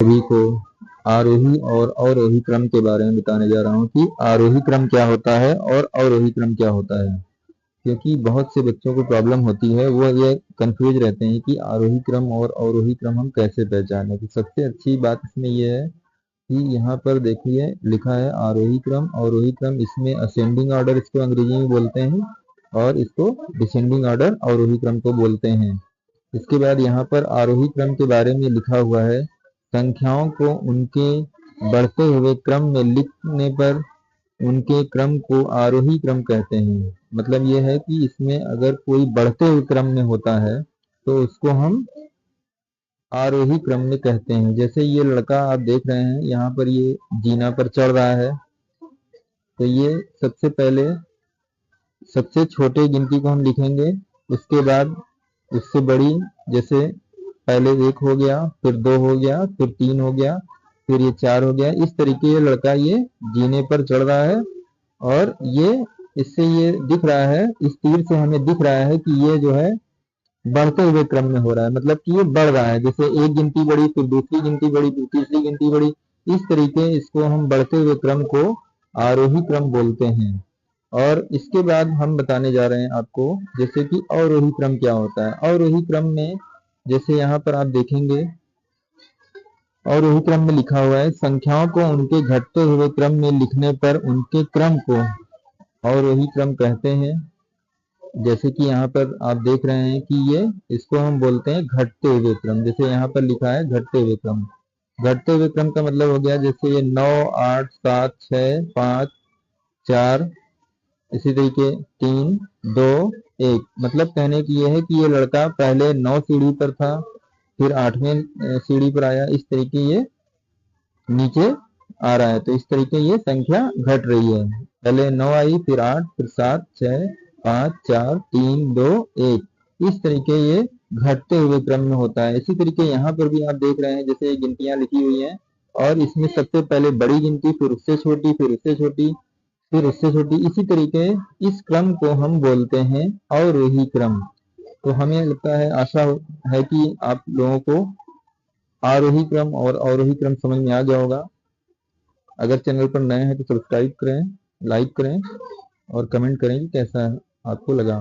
सभी को आरोही और अवरोही क्रम के बारे में बताने जा रहा हूँ कि आरोही क्रम क्या होता है और अवरोही क्रम क्या होता है। क्योंकि बहुत से बच्चों को प्रॉब्लम होती है, वो ये कंफ्यूज रहते हैं कि आरोही क्रम और अवरोही क्रम हम कैसे पहचानें। तो सबसे अच्छी बात इसमें यह है कि यहाँ पर देखिए लिखा है आरोही क्रम अवरोही क्रम। इसमें असेंडिंग ऑर्डर इसको अंग्रेजी में बोलते हैं और इसको डिसेंडिंग ऑर्डर अवरोही क्रम को बोलते हैं। इसके बाद यहाँ पर आरोही क्रम के बारे में लिखा हुआ है, संख्याओं को उनके बढ़ते हुए क्रम में लिखने पर उनके क्रम को आरोही क्रम कहते हैं। मतलब यह है कि इसमें अगर कोई बढ़ते हुए क्रम में होता है तो उसको हम आरोही क्रम में कहते हैं। जैसे ये लड़का आप देख रहे हैं, यहाँ पर ये जीना पर चढ़ रहा है, तो ये सबसे पहले सबसे छोटे गिनती को हम लिखेंगे, उसके बाद उससे बड़ी, जैसे पहले 1 हो गया, फिर 2 हो गया, फिर 3 हो गया, फिर ये 4 हो गया। इस तरीके ये लड़का ये जीने पर चढ़ रहा है और ये इससे ये दिख रहा है, इस तीर से हमें दिख रहा है कि ये जो है बढ़ते हुए क्रम में हो रहा है, मतलब कि ये बढ़ रहा है। जैसे एक गिनती बढ़ी, फिर दूसरी गिनती बढ़ी, फिर तीसरी गिनती बढ़ी, इस तरीके इसको हम बढ़ते हुए क्रम को आरोही क्रम बोलते हैं। और इसके बाद हम बताने जा रहे हैं आपको जैसे कि अवरोही क्रम क्या होता है। अवरोही क्रम में जैसे यहाँ पर आप देखेंगे, अवरोही क्रम में लिखा हुआ है, संख्याओं को उनके घटते हुए क्रम में लिखने पर उनके क्रम को अवरोही क्रम कहते हैं। जैसे कि यहाँ पर आप देख रहे हैं कि ये इसको हम बोलते हैं घटते हुए क्रम। जैसे यहाँ पर लिखा है घटते हुए क्रम। घटते हुए क्रम का मतलब हो गया जैसे ये 9, 8, 7, 6, 5, 4, इसी तरीके 3, 2, 1। मतलब कहने की ये है कि ये लड़का पहले 9 सीढ़ी पर था, फिर 8वें सीढ़ी पर आया, इस तरीके ये नीचे आ रहा है। तो इस तरीके ये संख्या घट रही है, पहले 9 आई, फिर 8, फिर 7, 6, 5, 4, 3, 2, 1। इस तरीके ये घटते हुए क्रम में होता है। इसी तरीके यहाँ पर भी आप देख रहे हैं, जैसे ये गिनतियां लिखी हुई हैं और इसमें सबसे पहले बड़ी गिनती, फिर उससे छोटी, फिर उससे छोटी, फिर उससे छोटी। इसी तरीके इस क्रम को हम बोलते हैं अवरोही क्रम। तो हमें लगता है, आशा है कि आप लोगों को आरोही क्रम और अवरोही क्रम समझ में आ गया होगा। अगर चैनल पर नए हैं तो सब्सक्राइब करें, लाइक करें और कमेंट करें कि कैसा आपको लगा।